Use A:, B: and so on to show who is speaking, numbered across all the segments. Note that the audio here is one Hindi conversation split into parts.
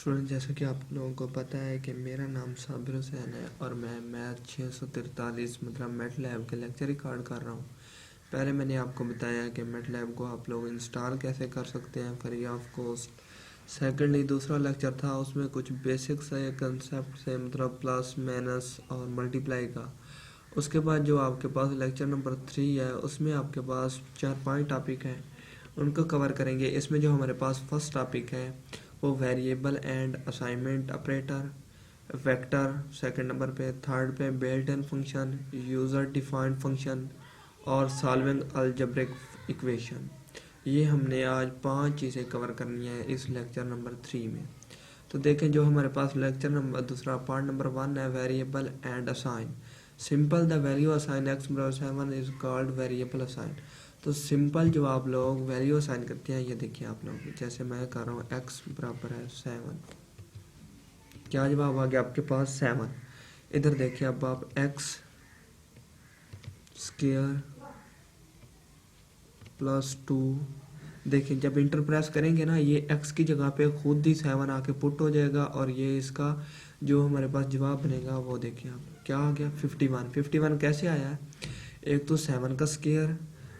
A: स्टूडेंट, जैसा कि आप लोगों को पता है कि मेरा नाम साबिर हुसैन है और मैं मैथ 643 मतलब मेट लैब के लेक्चर रिकॉर्ड कर रहा हूँ। पहले मैंने आपको बताया कि मेट लैब को आप लोग इंस्टॉल कैसे कर सकते हैं फ्री ऑफ कॉस्ट। सेकेंडली दूसरा लेक्चर था, उसमें कुछ बेसिक से कंसेप्ट से मतलब प्लस माइनस और मल्टीप्लाई का। उसके बाद जो आपके पास लेक्चर नंबर 3 है, उसमें आपके पास 4-5 टॉपिक हैं, उनको कवर करेंगे। इसमें जो हमारे पास फर्स्ट टॉपिक है वो variable and assignment operator, vector second number पे, थर्ड पे built in function, user defined function और सॉल्विंग अलजेब्रिक इक्वेशन। ये हमने आज 5 चीज़ें कवर करनी है इस लेक्चर नंबर 3 में। तो देखें, जो हमारे पास लेक्चर नंबर दूसरा पार्ट नंबर 1 है, variable and assign. Simple the value assign x बराबर 7 इज कॉल्ड वेरिएबल असाइन। तो सिंपल जो आप लोग वैल्यू असाइन करते हैं, ये देखिए आप लोग, जैसे मैं कर रहा हूँ x बराबर है 7। क्या जवाब आ गया आपके पास? 7। इधर देखिए, अब आप x स्क्वायर प्लस 2, देखिए जब इंटर प्रेस करेंगे ना, ये x की जगह पे खुद ही 7 आके पुट हो जाएगा और ये इसका जो हमारे पास जवाब बनेगा वो देखिए आप क्या आ गया, 51। 51 कैसे आया है? एक तो 7 का स्क्वायर,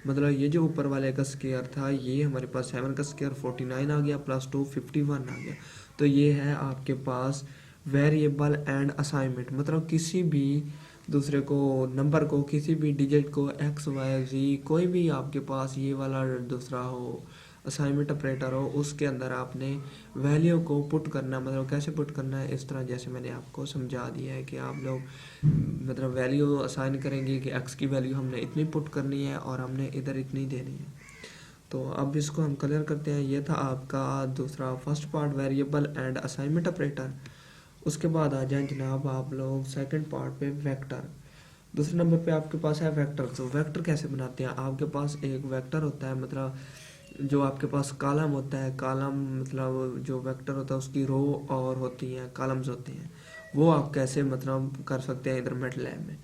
A: मतलब ये जो ऊपर वाले का स्क्वायर था, ये हमारे पास 7 का स्क्वायर 49 आ गया, प्लस 2 51 आ गया। तो ये है आपके पास वेरिएबल एंड असाइनमेंट, मतलब किसी भी दूसरे को नंबर को, किसी भी डिजिट को, एक्स वाई जी कोई भी आपके पास ये वाला दूसरा हो, असाइनमेंट ऑपरेटर हो, उसके अंदर आपने वैल्यू को पुट करना, मतलब कैसे पुट करना है, इस तरह जैसे मैंने आपको समझा दिया है कि आप लोग मतलब वैल्यू असाइन करेंगे कि एक्स की वैल्यू हमने इतनी पुट करनी है और हमने इधर इतनी देनी है। तो अब इसको हम क्लियर करते हैं। ये था आपका दूसरा first part, variable and assignment operator. उसके बाद आ जाए जनाब आप लोग सेकंड पार्ट पे, वेक्टर। दूसरे नंबर पे आपके पास है वेक्टर। तो वेक्टर कैसे बनाते हैं? आपके पास एक वेक्टर होता है, मतलब जो आपके पास कॉलम होता है, कॉलम मतलब जो वेक्टर होता है उसकी रो और होती हैं, कॉलम्स होते हैं, वो आप कैसे मतलब कर सकते हैं इधर मैटलैब में।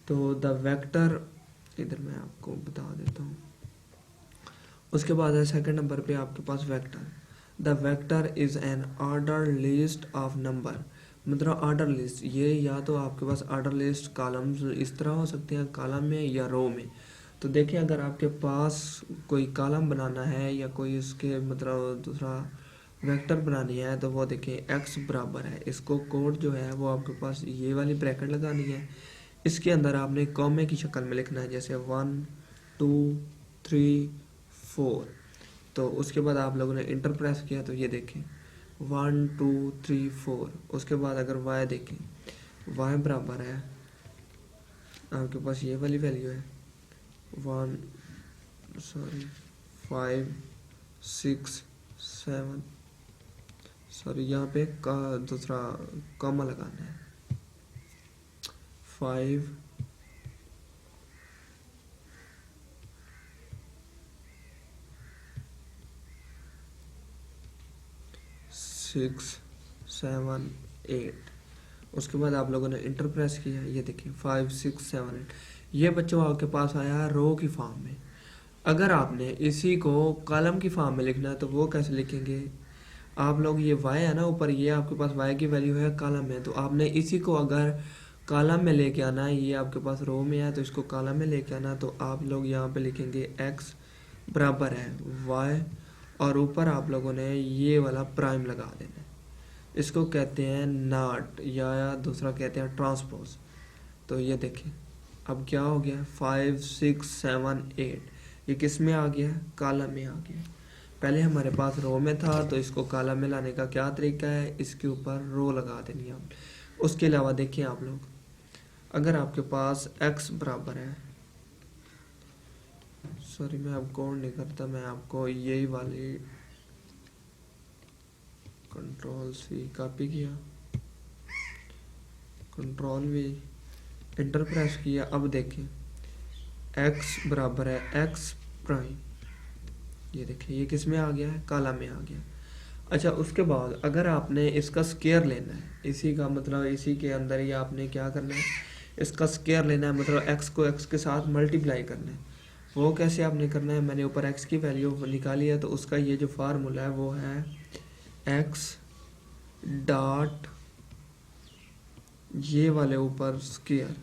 A: तो द वेक्टर, इधर मैं आपको बता देता हूँ। उसके बाद है सेकंड नंबर पे आपके पास vector. The vector is an order list of number, मतलब ऑर्डर लिस्ट, ये या तो आपके पास ऑर्डर लिस्ट कॉलम्स इस तरह हो सकते हैं, कॉलम में या रो में। तो देखिए, अगर आपके पास कोई कॉलम बनाना है या कोई इसके मतलब दूसरा वेक्टर बनानी है, तो वो देखिए x बराबर है, इसको कोड जो है वो आपके पास ये वाली ब्रैकेट लगानी है, इसके अंदर आपने कॉमे की शक्ल में लिखना है, जैसे 1 2 3 4। तो उसके बाद आप लोगों ने इंटर प्रेस किया तो ये देखें 1 2 3 4। उसके बाद अगर y देखें, y बराबर है आपके पास ये वाली वैल्यू है 5 6 7, सॉरी यहाँ पे का दूसरा कॉमा लगाना है, 5 6 7 8। उसके बाद आप लोगों ने इंटर प्रेस किया, ये देखिए 5 6 7 8। ये बच्चों आपके पास आया रो की फॉर्म में। अगर आपने इसी को कॉलम की फॉर्म में लिखना है तो वो कैसे लिखेंगे आप लोग? ये y है ना ऊपर, ये आपके पास y की वैल्यू है कॉलम में, तो आपने इसी को अगर कॉलम में लेके आना है, ये आपके पास रो में है तो इसको कॉलम में लेके आना, तो आप लोग यहाँ पे लिखेंगे x बराबर है y और ऊपर आप लोगों ने ये वाला प्राइम लगा देना है। इसको कहते हैं नॉट या दूसरा कहते हैं ट्रांसपोज। तो ये देखें अब क्या हो गया, 5 6 7 8, ये किस में आ गया? कॉलम में आ गया। पहले हमारे पास रो में था, तो इसको कॉलम में लाने का क्या तरीका है, इसके ऊपर रो लगा देनी है। उसके अलावा देखिए आप लोग, अगर आपके पास x बराबर है, सॉरी मैं आपको नहीं करता, मैं आपको यही वाली कंट्रोल सी कॉपी किया, कंट्रोल वी इंटर प्रेस किया। अब देखें x बराबर है x प्राइम, ये देखिए ये किस में आ गया है? कॉलम में आ गया। अच्छा, उसके बाद अगर आपने इसका स्क्वायर लेना है, इसी का मतलब इसी के अंदर ही आपने क्या करना है, इसका स्क्वायर लेना है, मतलब x को x के साथ मल्टीप्लाई करना है। वो कैसे आपने करना है? मैंने ऊपर x की वैल्यू निकाली है, तो उसका ये जो फार्मूला है वो है x डॉट ये वाले ऊपर स्क्वायर।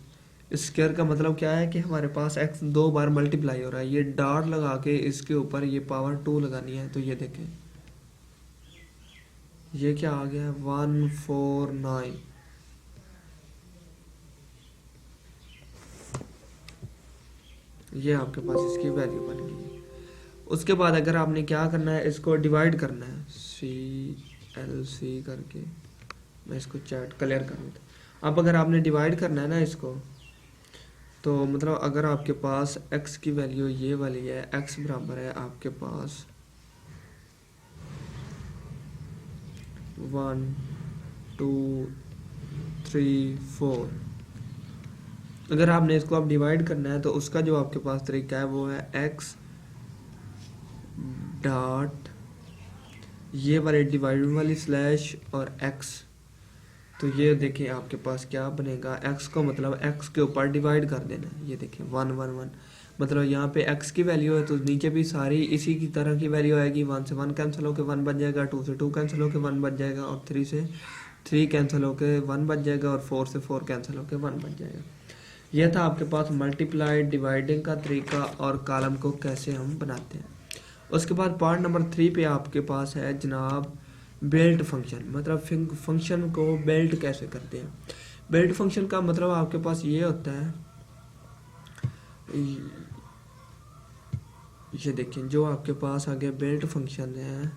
A: स्क्वायर का मतलब क्या है कि हमारे पास x 2 बार मल्टीप्लाई हो रहा है, ये डॉट लगा के इसके ऊपर ये पावर 2 लगानी है। तो ये देखें ये क्या आ गया 149। ये आपके पास इसकी वैल्यू बन गई। उसके बाद अगर आपने क्या करना है, इसको डिवाइड करना है CLC करके, मैं इसको चैट क्लियर कर देता। अब अगर आपने डिवाइड करना है ना इसको, तो मतलब अगर आपके पास x की वैल्यू ये वाली है, x बराबर है आपके पास 1 2 3 4। अगर आपने इसको आप डिवाइड करना है तो उसका जो आपके पास तरीका है वो है x डॉट ये वाले डिवाइड वाली स्लैश और x। तो ये देखिए आपके पास क्या बनेगा, x को मतलब x के ऊपर डिवाइड कर देना है। ये देखिए 1 1 1, मतलब यहाँ पे x की वैल्यू है तो नीचे भी सारी इसी की तरह की वैल्यू आएगी। 1 से 1 कैंसिल होकर 1 बन जाएगा, 2 से 2 कैंसिल होकर 1 बन जाएगा, और 3 से 3 कैंसिल होकर 1 बन जाएगा, और 4 से 4 कैंसिल होकर 1 बन जाएगा। यह था आपके पास मल्टीप्लाई डिवाइडिंग का तरीका और कॉलम को कैसे हम बनाते हैं। उसके बाद पार्ट नंबर 3 पे आपके पास है जनाब बेल्ट फंक्शन, मतलब फंक्शन को बेल्ट कैसे करते हैं। बेल्ट फंक्शन का मतलब आपके पास ये होता है, ये देखिए जो आपके पास आगे बेल्ट फंक्शन है,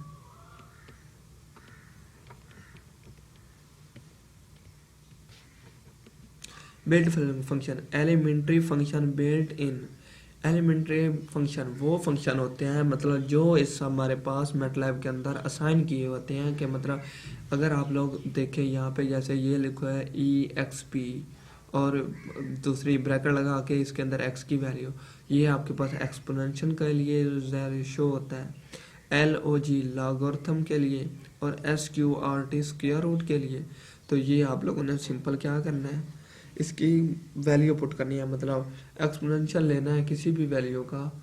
A: built function elementary function built in. Elementary function वो फंक्शन होते हैं मतलब जो इस हमारे पास मैटलैब के अंदर असाइन किए होते हैं, कि मतलब अगर आप लोग देखें यहाँ पे जैसे ये लिखा है EXP और दूसरी ब्रैकेट लगा के इसके अंदर x की वैल्यू, ये आपके पास एक्सपोनेंशियल के लिए शो होता है, LOG लॉगरिथम के लिए, और SQRT स्क्वायर रूट के लिए। तो ये आप लोगों ने सिंपल क्या करना है, इसकी वैल्यू पुट करनी है, मतलब एक्सपोनेंशियल लेना है किसी भी वैल्यू का,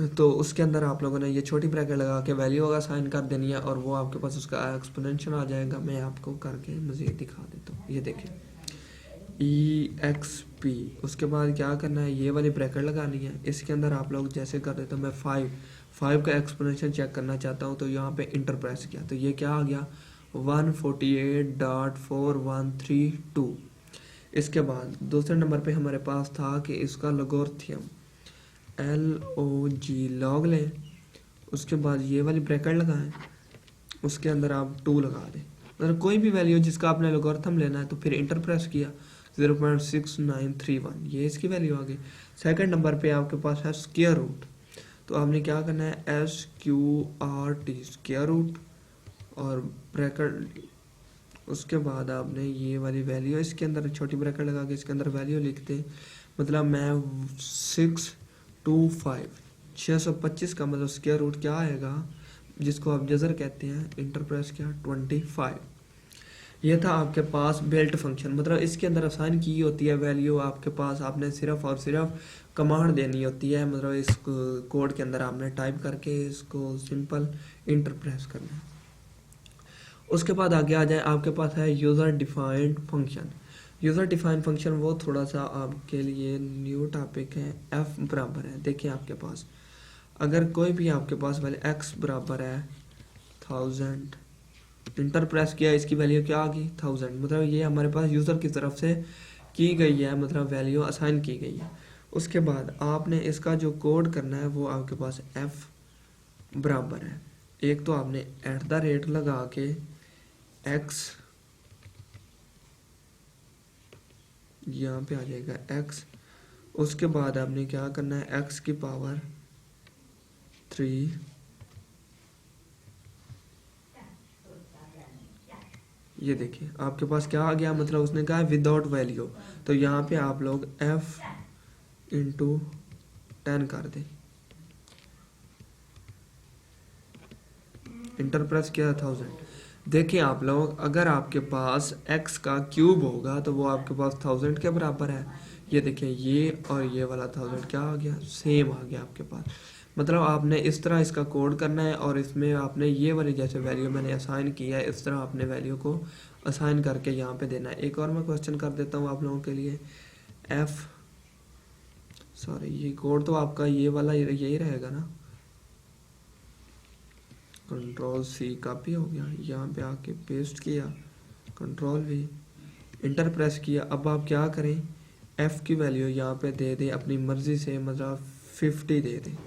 A: तो उसके अंदर आप लोगों ने ये छोटी ब्रैकेट लगा के वैल्यू का साइन कर देनी है, और वो आपके पास उसका एक्सपोनेंशियल आ जाएगा। मैं आपको करके मज़ीद दिखा देता हूँ। ये देखिए EXP, उसके बाद क्या करना है, ये वाली ब्रैकेट लगानी है, इसके अंदर आप लोग जैसे कर देते हो, मैं 5 का एक्सपोनेंशियल चेक करना चाहता हूँ, तो यहाँ पे इंटर प्रेस किया तो ये क्या आ गया 148.4132। इसके बाद दूसरे नंबर पे हमारे पास था कि इसका लॉगरिथम LOG लॉग लें, उसके बाद ये वाली ब्रैकेट लगाएं, उसके अंदर आप 2 लगा दें, मतलब कोई भी वैल्यू जिसका आपने लॉगरिथम लेना है, तो फिर इंटर प्रेस किया 0.6931, ये इसकी वैल्यू आ गई। सेकंड नंबर पे आपके पास है स्क्वायर रूट, तो आपने क्या करना है SQRT स्क्वायर रूट और ब्रैकेट, उसके बाद आपने ये वाली वैल्यू इसके अंदर छोटी ब्रैकेट लगा के इसके अंदर वैल्यू लिखते, मतलब मैं 625 का मतलब स्क्वायर रूट क्या आएगा, जिसको आप जजर कहते हैं, इंटर प्रेस किया 25। ये था आपके पास बेल्ट फंक्शन, मतलब इसके अंदर असाइन की होती है वैल्यू आपके पास, आपने सिर्फ और सिर्फ कमांड देनी होती है, मतलब इस कोड के अंदर आपने टाइप करके इसको सिंपल इंटर प्रेस करना है। उसके बाद आगे आ जाए आपके पास है user defined function. User defined function वो थोड़ा सा आपके लिए न्यू टॉपिक है। f बराबर है, देखिए आपके पास अगर कोई भी आपके पास वैल्यू x बराबर है 1000, इंटर प्रेस किया, इसकी वैल्यू क्या आ गई 1000, मतलब ये हमारे पास यूज़र की तरफ से की गई है, मतलब वैल्यू असाइन की गई है। उसके बाद आपने इसका जो कोड करना है वो आपके पास f बराबर है, एक तो आपने @ लगा के x, यहाँ पे आ जाएगा x, उसके बाद आपने क्या करना है x की पावर 3, ये देखिए आपके पास क्या आ गया, मतलब उसने कहा विदाउट वैल्यू, तो यहाँ पे आप लोग f × 10 कर दें, इंटर प्रेस किया 1000। देखिए आप लोग अगर आपके पास x का क्यूब होगा तो वो आपके पास 1000 के बराबर है। ये देखिए ये और ये वाला 1000 क्या आ गया, सेम आ गया आपके पास, मतलब आपने इस तरह इसका कोड करना है और इसमें आपने ये वाली जैसे वैल्यू मैंने असाइन किया है इस तरह आपने वैल्यू को असाइन करके यहाँ पे देना है। एक और मैं क्वेश्चन कर देता हूँ आप लोगों के लिए। ये कोड तो आपका ये वाला यही रहेगा ना। कंट्रोल सी कॉपी हो गया, यहाँ पे आके पेस्ट किया, कंट्रोल वी, इंटर प्रेस किया। अब आप क्या करें, एफ की वैल्यू यहाँ पे दे दें अपनी मर्जी से, मतलब 50 दे दें।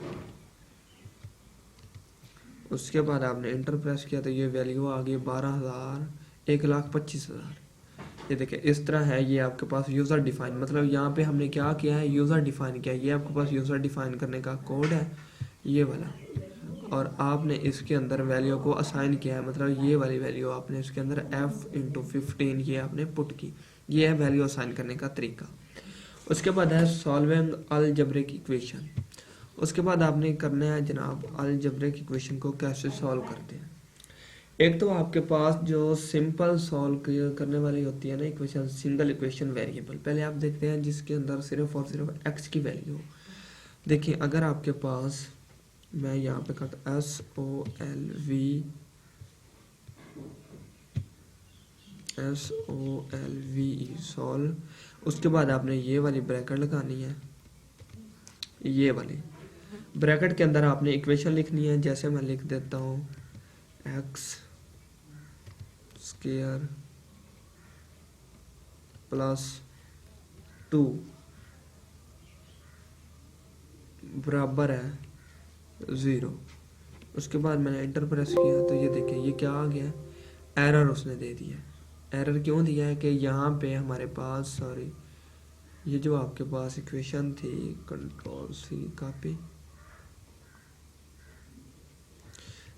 A: उसके बाद आपने इंटर प्रेस किया तो ये वैल्यू आ गई 12,000, 1,25,000। ये देखिए इस तरह है। ये आपके पास यूज़र डिफाइन, मतलब यहाँ पे हमने क्या किया है, यूज़र डिफाइन किया है। ये आपके पास यूज़र डिफाइन करने का कोड है ये वाला, और आपने इसके अंदर वैल्यू को असाइन किया है, मतलब ये वाली वैल्यू आपने इसके अंदर f/15 ये आपने पुट की। ये है वैल्यू असाइन करने का तरीका। उसके बाद है सॉल्विंग अलजेब्रिक इक्वेशन। उसके बाद आपने करना है जनाब अलजेब्रिक इक्वेशन को कैसे सॉल्व करते हैं। एक तो आपके पास जो सिंपल सॉल्व करने वाली होती है ना इक्वेशन, सिंगल इक्वेशन वेरिएबल। पहले आप देखते हैं जिसके अंदर सिर्फ और सिर्फ x की वैल्यू हो। देखिए अगर आपके पास, मैं यहाँ पे करता SOLVE सॉल्व। उसके बाद आपने ये वाली ब्रैकेट लगानी है, ये वाली ब्रैकेट के अंदर आपने इक्वेशन लिखनी है। जैसे मैं लिख देता हूँ x² + 2 बराबर है 0। उसके बाद मैंने इंटर प्रेस किया तो ये देखिए ये क्या आ गया, एरर उसने दे दिया। एरर क्यों दिया है कि यहाँ पे हमारे पास, सॉरी, ये जो आपके पास इक्वेशन थी, कंट्रोल सी कॉपी,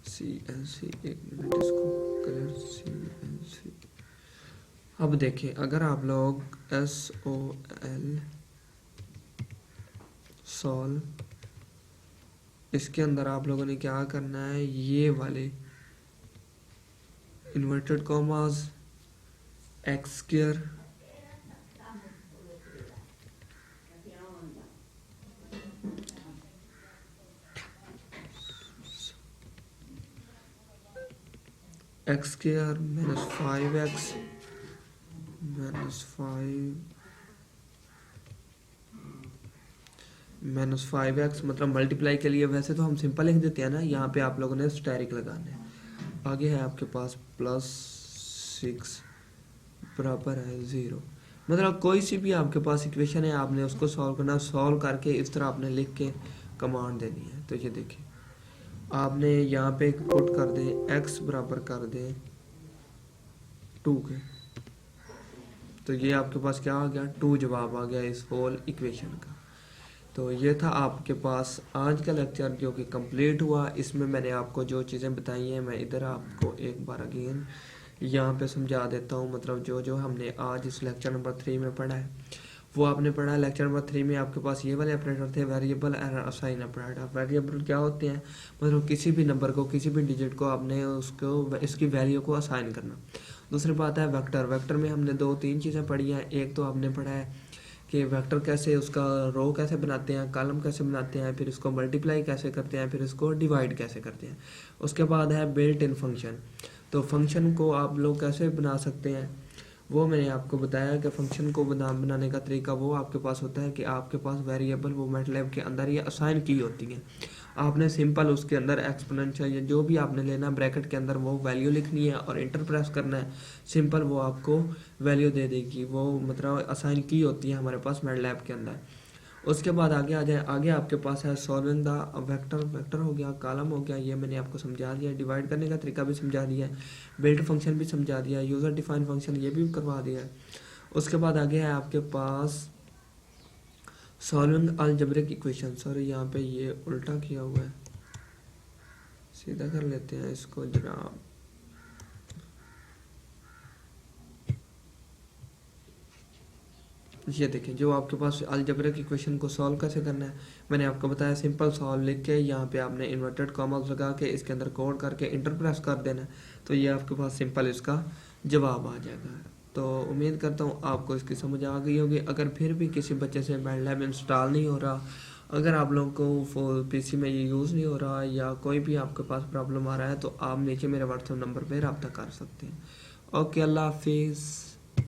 A: CNC, एक मिनट इसको कलर CNC। अब देखिए अगर आप लोग सॉल्व, इसके अंदर आप लोगों ने क्या करना है, ये वाले inverted commas x² -5x -5x मतलब मल्टीप्लाई के लिए वैसे तो हम सिंपल लिख देते हैं ना, यहाँ पे आप लोगों ने स्टेरिक लगाना है। आगे है आपके पास +6 बराबर है 0। मतलब कोई सी भी आपके पास इक्वेशन है आपने उसको सॉल्व करना, सॉल्व करके इस तरह आपने लिख के कमांड देनी है। तो ये देखिए आपने यहाँ पे पुट कर दें x बराबर कर दें 2 के, तो ये आपके पास क्या आ गया, 2 जवाब आ गया इस होल इक्वेशन का। तो ये था आपके पास आज का लेक्चर जो कि कंप्लीट हुआ। इसमें मैंने आपको जो चीज़ें बताई हैं मैं इधर आपको एक बार अगेन यहाँ पे समझा देता हूँ। मतलब जो जो हमने आज इस लेक्चर नंबर 3 में पढ़ा है वो आपने पढ़ा है। लेक्चर नंबर 3 में आपके पास ये वाले ऑपरेटर थे, वेरिएबल और असाइन ऑपरेटर। वेरिएबल क्या होते हैं, मतलब किसी भी नंबर को, किसी भी डिजिट को आपने उसको इसकी वैल्यू को असाइन करना। दूसरी बात है वेक्टर। वेक्टर में हमने 2-3 चीज़ें पढ़ी हैं। एक तो आपने पढ़ा है कि वेक्टर कैसे, उसका रो कैसे बनाते हैं, कॉलम कैसे बनाते हैं, फिर इसको मल्टीप्लाई कैसे करते हैं, फिर इसको डिवाइड कैसे करते हैं। उसके बाद है बिल्ट इन फंक्शन। तो फंक्शन को आप लोग कैसे बना सकते हैं वो मैंने आपको बताया कि फंक्शन को बनाने का तरीका वो आपके पास होता है कि आपके पास वेरिएबल वो मैटलैब के अंदर ये असाइन की होती हैं। आपने सिंपल उसके अंदर एक्सपोनेंशियल या जो भी आपने लेना ब्रैकेट के अंदर वो वैल्यू लिखनी है और इंटर प्रेस करना है। सिंपल वो आपको वैल्यू दे देगी, वो मतलब असाइन की होती है हमारे पास मैटलैब के अंदर। उसके बाद आगे आ जाए, आगे आपके पास है सॉल्विंग द वेक्टर। वेक्टर हो गया, कॉलम हो गया, ये मैंने आपको समझा दिया। डिवाइड करने का तरीका भी समझा दिया है, बिल्ट फंक्शन भी समझा दिया, यूज़र डिफाइन फंक्शन ये भी करवा दिया है। उसके बाद आगे है आपके पास सॉल्विंग अलजेब्रिक इक्वेशन। सॉरी यहाँ पे ये उल्टा किया हुआ है, सीधा कर लेते हैं इसको जनाब। ये देखें जो आपके पास अलजेब्रिक इक्वेशन को सॉल्व कैसे करना है मैंने आपको बताया। सिंपल सॉल्व लिख के यहाँ पे आपने इन्वर्टेड कॉमास लगा के इसके अंदर कोड करके इंटर प्रेस कर देना है, तो ये आपके पास सिंपल इसका जवाब आ जाएगा। तो उम्मीद करता हूँ आपको इसकी समझ आ गई होगी। अगर फिर भी किसी बच्चे से मैटलैब इंस्टॉल नहीं हो रहा अगर आप लोगों को पीसी में ये यूज़ नहीं हो रहा या कोई भी आपके पास प्रॉब्लम आ रहा है तो आप नीचे मेरे व्हाट्सएप नंबर पे रब्ता कर सकते हैं। ओके, अल्लाह हाफिज़।